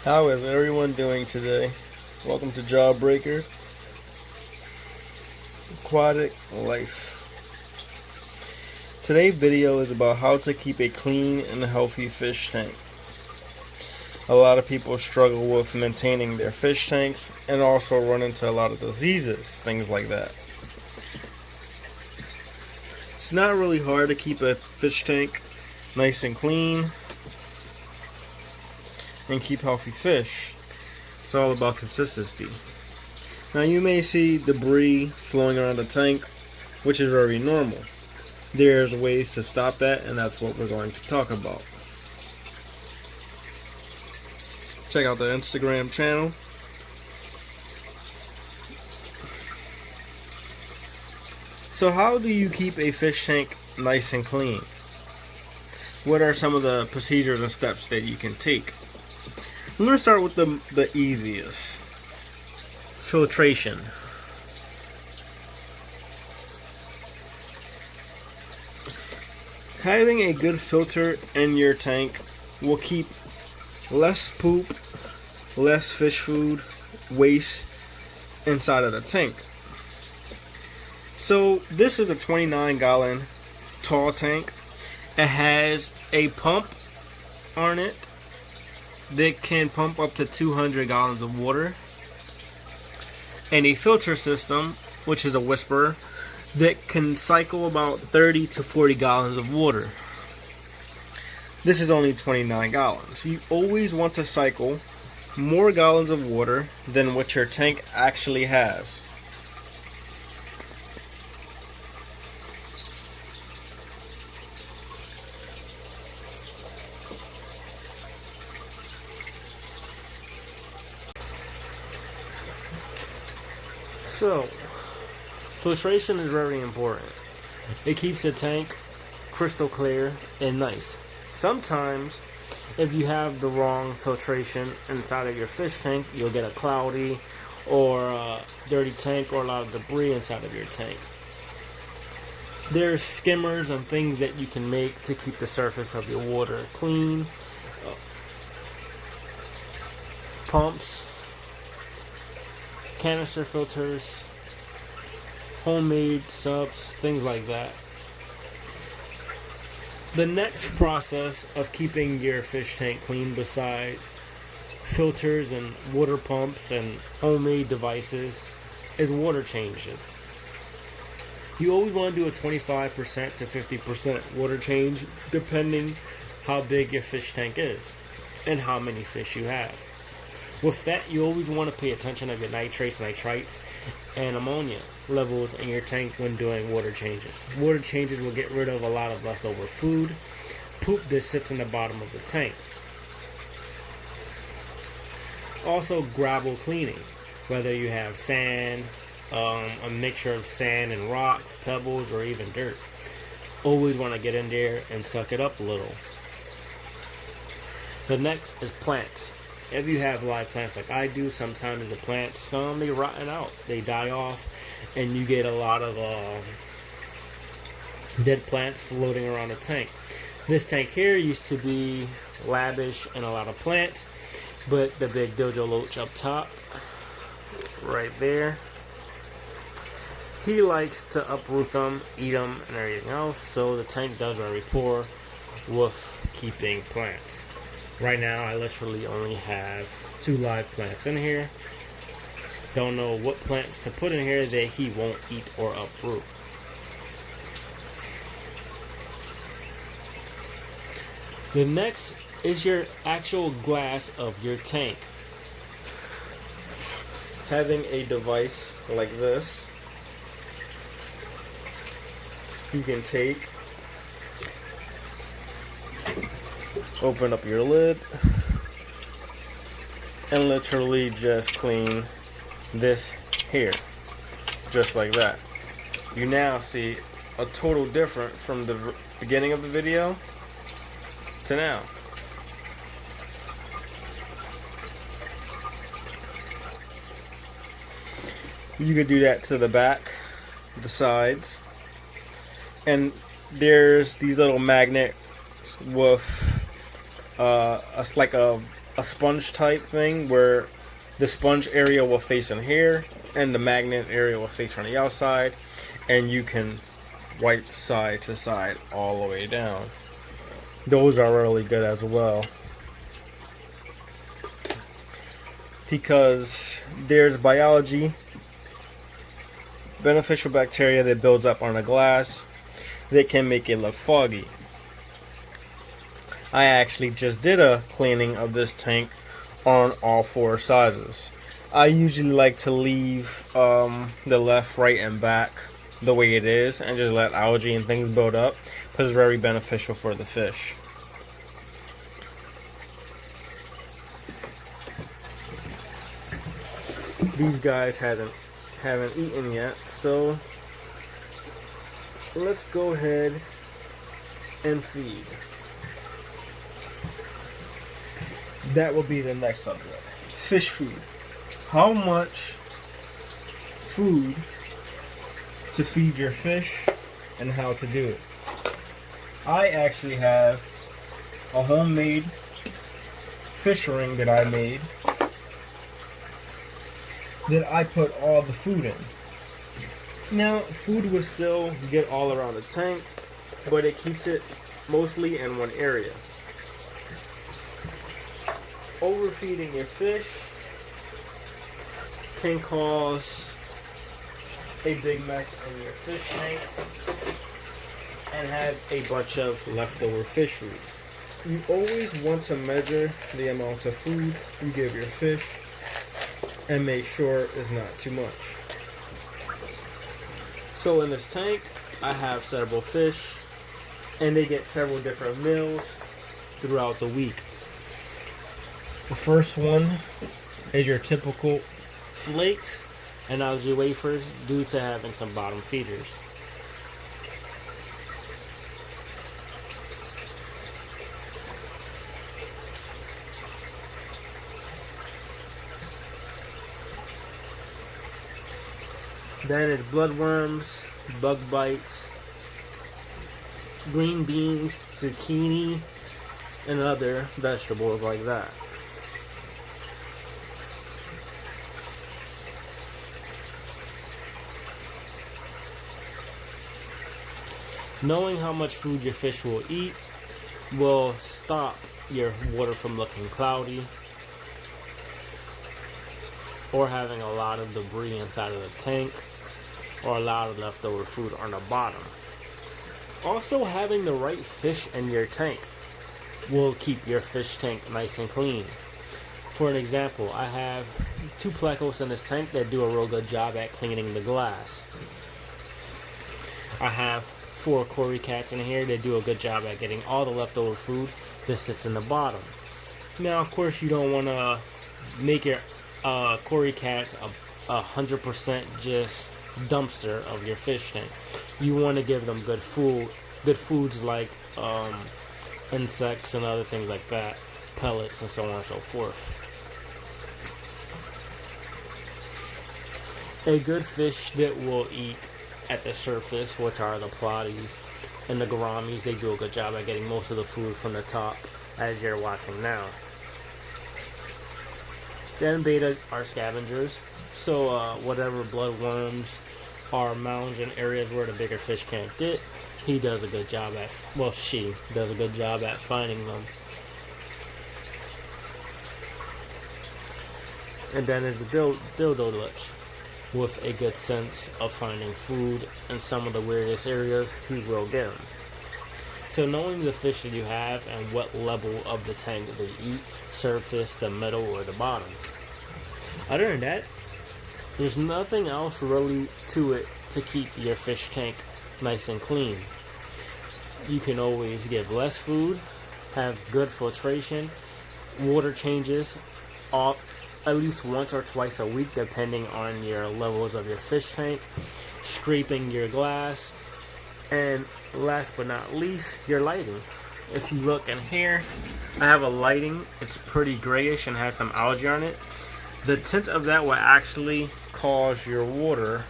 How is everyone doing today? Welcome to Jawbreaker Aquatic Life. Today's video is about how to keep a clean and healthy fish tank. A lot of people struggle with maintaining their fish tanks and also run into a lot of diseases, things like that. It's not really hard to keep a fish tank nice and clean and keep healthy fish. It's all about consistency. Now you may see debris flowing around the tank, which is very normal. There's ways to stop that, and that's what we're going to talk about. Check out the Instagram channel. So how do you keep a fish tank nice and clean? What are some of the procedures and steps that you can take? I'm going to start with the easiest. Filtration. Having a good filter in your tank will keep less poop, less fish food, waste inside of the tank. So this is a 29-gallon tall tank. It has a pump on it that can pump up to 200 gallons of water, and a filter system, which is a whisperer, that can cycle about 30 to 40 gallons of water. This is only 29 gallons. You always want to cycle more gallons of water than what your tank actually has. So, filtration is very important. It keeps the tank crystal clear and nice. Sometimes, if you have the wrong filtration inside of your fish tank, you'll get a cloudy or a dirty tank or a lot of debris inside of your tank. There's skimmers and things that you can make to keep the surface of your water clean. Pumps, canister filters, homemade subs, things like that. The next process of keeping your fish tank clean, besides filters and water pumps and homemade devices, is water changes. You always want to do a 25% to 50% water change, depending how big your fish tank is and how many fish you have. With that, you always want to pay attention of your nitrates, nitrites, and ammonia levels in your tank when doing water changes. Water changes will get rid of a lot of leftover food, poop that sits in the bottom of the tank. Also, gravel cleaning, whether you have sand, a mixture of sand and rocks, pebbles, or even dirt. Always want to get in there and suck it up a little. The next is plants. If you have live plants like I do, sometimes the plants, some they rotten out, they die off, and you get a lot of dead plants floating around the tank. This tank here used to be lavish and a lot of plants, but the big dojo loach up top, right there, he likes to uproot them, eat them, and everything else, so the tank does very poor with keeping plants. Right now, I literally only have 2 live plants in here. Don't know what plants to put in here that he won't eat or uproot. The next is your actual glass of your tank. Having a device like this, you can take, open up your lid, and literally just clean this here, just like that. You now see a total difference from the beginning of the video to now. You could do that to the back, the sides, and there's these little magnets with like a a sponge type thing where the sponge area will face in here and the magnet area will face on the outside, and you can wipe side to side all the way down. Those are really good as well, because there's biology, beneficial bacteria that builds up on the glass that can make it look foggy. I actually just did a cleaning of this tank on all four sizes. I usually like to leave the left, right, and back the way it is and just let algae and things build up, because it's very beneficial for the fish. These guys haven't eaten yet, so let's go ahead and feed. That will be the next subject. Fish food. How much food to feed your fish and how to do it. I actually have a homemade fish ring that I made that I put all the food in. Now, food will still get all around the tank, but it keeps it mostly in one area. Overfeeding your fish can cause a big mess in your fish tank and have a bunch of leftover fish food. You always want to measure the amount of food you give your fish and make sure it's not too much. So in this tank, I have several fish, and they get several different meals throughout the week. The first one is your typical flakes and algae wafers due to having some bottom feeders. Then it's bloodworms, bug bites, green beans, zucchini, and other vegetables like that. Knowing how much food your fish will eat will stop your water from looking cloudy or having a lot of debris inside of the tank or a lot of leftover food on the bottom. Also, having the right fish in your tank will keep your fish tank nice and clean. For an example, I have 2 plecos in this tank that do a real good job at cleaning the glass. I have 4 cory cats in here that do a good job at getting all the leftover food that sits in the bottom. Now, of course, you don't want to make your cory cats 100% just dumpster of your fish tank. You want to give them good foods like insects and other things like that, pellets and so on and so forth. A good fish that will eat at the surface, which are the plotties and the gouramis, they do a good job at getting most of the food from the top, as you're watching now. Then betas are scavengers, so whatever bloodworms are mounds in areas where the bigger fish can't get, he does a good job at, well, she does a good job at finding them. And then there's the dildo lips, with a good sense of finding food in some of the weirdest areas, he will get them. So knowing the fish that you have and what level of the tank they eat, surface, the middle, or the bottom. Other than that, there's nothing else really to it to keep your fish tank nice and clean. You can always give less food, have good filtration, water changes at least once or twice a week depending on your levels of your fish tank, scraping your glass, and last but not least, your lighting. If you look in here, I have a lighting. It's pretty grayish and has some algae on it. The tint of that will actually cause your water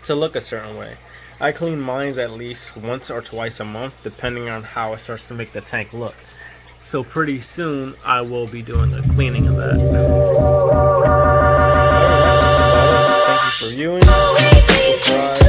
to look a certain way. I clean mine at least once or twice a month depending on how it starts to make the tank look. So pretty soon I will be doing the cleaning of that. Thank you for viewing. Subscribe.